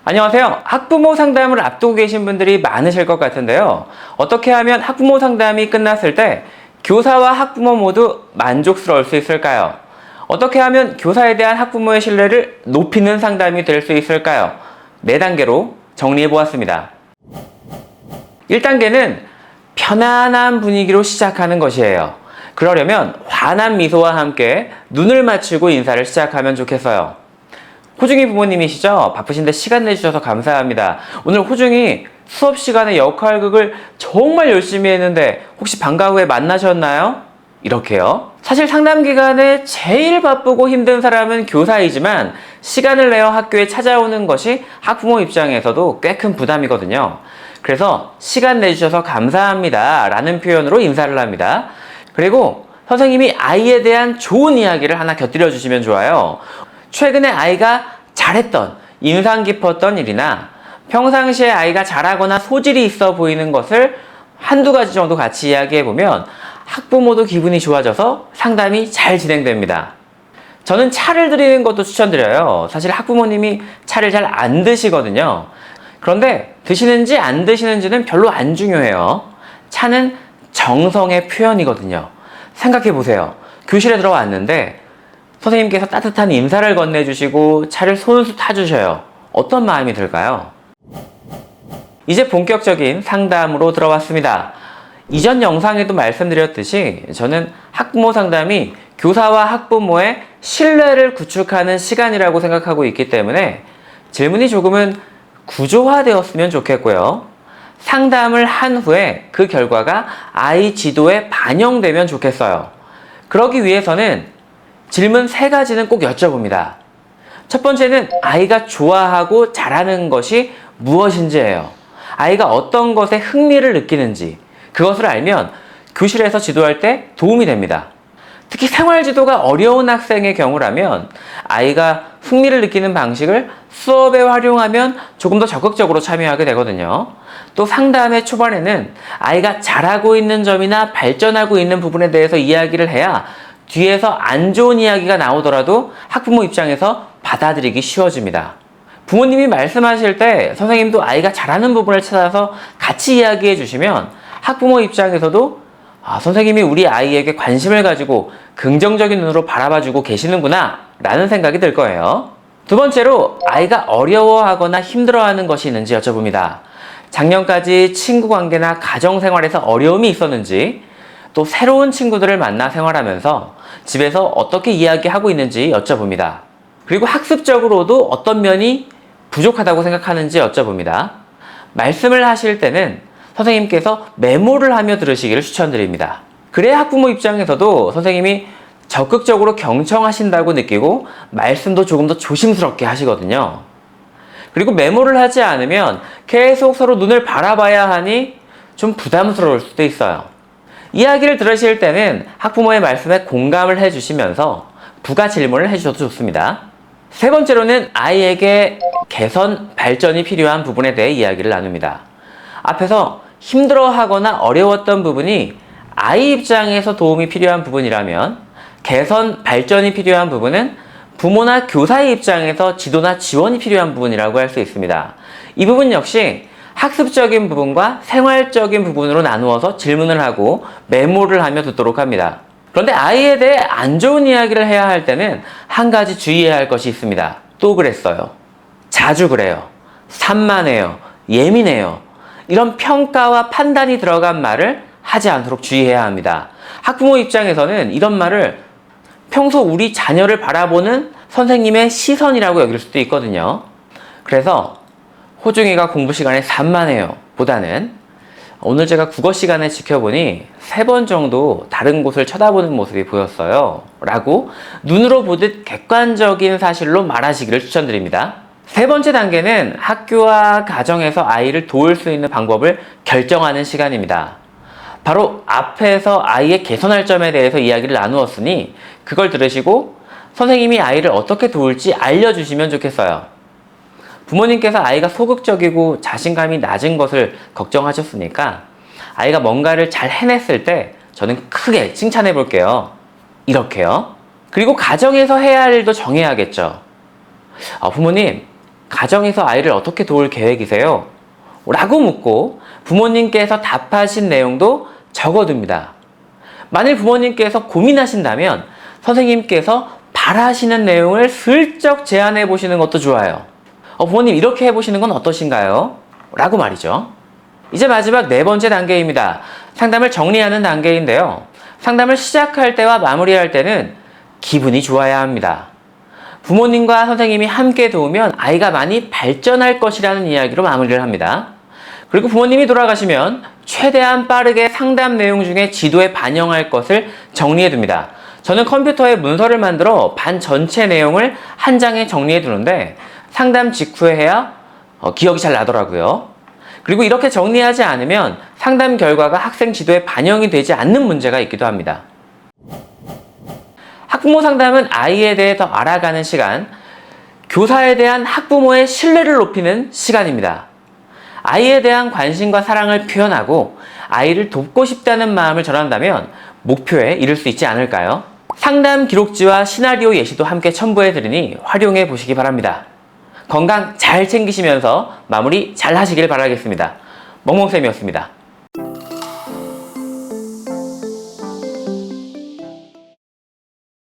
안녕하세요. 학부모 상담을 앞두고 계신 분들이 많으실 것 같은데요. 어떻게 하면 학부모 상담이 끝났을 때 교사와 학부모 모두 만족스러울 수 있을까요? 어떻게 하면 교사에 대한 학부모의 신뢰를 높이는 상담이 될 수 있을까요? 4단계로 정리해 보았습니다. 1단계는 편안한 분위기로 시작하는 것이에요. 그러려면 환한 미소와 함께 눈을 맞추고 인사를 시작하면 좋겠어요. 호중이 부모님이시죠? 바쁘신데 시간 내주셔서 감사합니다. 오늘 호중이 수업 시간에 역할극을 정말 열심히 했는데 혹시 방과 후에 만나셨나요? 이렇게요. 사실 상담 기간에 제일 바쁘고 힘든 사람은 교사이지만 시간을 내어 학교에 찾아오는 것이 학부모 입장에서도 꽤 큰 부담이거든요. 그래서 시간 내주셔서 감사합니다 라는 표현으로 인사를 합니다. 그리고 선생님이 아이에 대한 좋은 이야기를 하나 곁들여 주시면 좋아요. 최근에 아이가 잘했던, 인상 깊었던 일이나 평상시에 아이가 잘하거나 소질이 있어 보이는 것을 한두 가지 정도 같이 이야기해보면 학부모도 기분이 좋아져서 상담이 잘 진행됩니다. 저는 차를 드리는 것도 추천드려요. 사실 학부모님이 차를 잘 안 드시거든요. 그런데 드시는지 안 드시는지는 별로 안 중요해요. 차는 정성의 표현이거든요. 생각해보세요. 교실에 들어왔는데 선생님께서 따뜻한 인사를 건네주시고 차를 손수 타주셔요. 어떤 마음이 들까요? 이제 본격적인 상담으로 들어왔습니다. 이전 영상에도 말씀드렸듯이 저는 학부모 상담이 교사와 학부모의 신뢰를 구축하는 시간이라고 생각하고 있기 때문에 질문이 조금은 구조화되었으면 좋겠고요. 상담을 한 후에 그 결과가 아이 지도에 반영되면 좋겠어요. 그러기 위해서는 질문 3가지는 꼭 여쭤봅니다. 첫 번째는 아이가 좋아하고 잘하는 것이 무엇인지예요. 아이가 어떤 것에 흥미를 느끼는지 그것을 알면 교실에서 지도할 때 도움이 됩니다. 특히 생활지도가 어려운 학생의 경우라면 아이가 흥미를 느끼는 방식을 수업에 활용하면 조금 더 적극적으로 참여하게 되거든요. 또 상담의 초반에는 아이가 잘하고 있는 점이나 발전하고 있는 부분에 대해서 이야기를 해야 뒤에서 안 좋은 이야기가 나오더라도 학부모 입장에서 받아들이기 쉬워집니다. 부모님이 말씀하실 때 선생님도 아이가 잘하는 부분을 찾아서 같이 이야기해 주시면 학부모 입장에서도 선생님이 우리 아이에게 관심을 가지고 긍정적인 눈으로 바라봐주고 계시는구나 라는 생각이 들 거예요. 두 번째로 아이가 어려워하거나 힘들어하는 것이 있는지 여쭤봅니다. 작년까지 친구 관계나 가정생활에서 어려움이 있었는지 또 새로운 친구들을 만나 생활하면서 집에서 어떻게 이야기하고 있는지 여쭤봅니다. 그리고 학습적으로도 어떤 면이 부족하다고 생각하는지 여쭤봅니다. 말씀을 하실 때는 선생님께서 메모를 하며 들으시기를 추천드립니다. 그래야 학부모 입장에서도 선생님이 적극적으로 경청하신다고 느끼고 말씀도 조금 더 조심스럽게 하시거든요. 그리고 메모를 하지 않으면 계속 서로 눈을 바라봐야 하니 좀 부담스러울 수도 있어요. 이야기를 들으실 때는 학부모의 말씀에 공감을 해주시면서 부가 질문을 해주셔도 좋습니다. 세 번째로는 아이에게 개선, 발전이 필요한 부분에 대해 이야기를 나눕니다. 앞에서 힘들어하거나 어려웠던 부분이 아이 입장에서 도움이 필요한 부분이라면 개선, 발전이 필요한 부분은 부모나 교사의 입장에서 지도나 지원이 필요한 부분이라고 할 수 있습니다. 이 부분 역시 학습적인 부분과 생활적인 부분으로 나누어서 질문을 하고 메모를 하며 듣도록 합니다. 그런데 아이에 대해 안 좋은 이야기를 해야 할 때는 한 가지 주의해야 할 것이 있습니다. 또 그랬어요. 자주 그래요. 산만해요. 예민해요. 이런 평가와 판단이 들어간 말을 하지 않도록 주의해야 합니다. 학부모 입장에서는 이런 말을 평소 우리 자녀를 바라보는 선생님의 시선이라고 여길 수도 있거든요. 그래서 호중이가 공부 시간에 산만해요 보다는 오늘 제가 국어 시간에 지켜보니 3번 정도 다른 곳을 쳐다보는 모습이 보였어요 라고 눈으로 보듯 객관적인 사실로 말하시기를 추천드립니다. 3번째 단계는 학교와 가정에서 아이를 도울 수 있는 방법을 결정하는 시간입니다. 바로 앞에서 아이의 개선할 점에 대해서 이야기를 나누었으니 그걸 들으시고 선생님이 아이를 어떻게 도울지 알려주시면 좋겠어요. 부모님께서 아이가 소극적이고 자신감이 낮은 것을 걱정하셨으니까 아이가 뭔가를 잘 해냈을 때 저는 크게 칭찬해 볼게요. 이렇게요. 그리고 가정에서 해야 할 일도 정해야겠죠. 부모님, 가정에서 아이를 어떻게 도울 계획이세요? 라고 묻고 부모님께서 답하신 내용도 적어둡니다. 만일 부모님께서 고민하신다면 선생님께서 바라시는 내용을 슬쩍 제안해 보시는 것도 좋아요. 부모님 이렇게 해보시는 건 어떠신가요? 라고 말이죠. 이제 마지막 네 번째 단계입니다. 상담을 정리하는 단계인데요. 상담을 시작할 때와 마무리할 때는 기분이 좋아야 합니다. 부모님과 선생님이 함께 도우면 아이가 많이 발전할 것이라는 이야기로 마무리를 합니다. 그리고 부모님이 돌아가시면 최대한 빠르게 상담 내용 중에 지도에 반영할 것을 정리해둡니다. 저는 컴퓨터에 문서를 만들어 반 전체 내용을 한 장에 정리해두는데 상담 직후에 해야 기억이 잘 나더라고요. 그리고 이렇게 정리하지 않으면 상담 결과가 학생 지도에 반영이 되지 않는 문제가 있기도 합니다. 학부모 상담은 아이에 대해 더 알아가는 시간, 교사에 대한 학부모의 신뢰를 높이는 시간입니다. 아이에 대한 관심과 사랑을 표현하고 아이를 돕고 싶다는 마음을 전한다면 목표에 이를 수 있지 않을까요? 상담 기록지와 시나리오 예시도 함께 첨부해드리니 활용해 보시기 바랍니다. 건강 잘 챙기시면서 마무리 잘 하시길 바라겠습니다. 멍멍쌤이었습니다.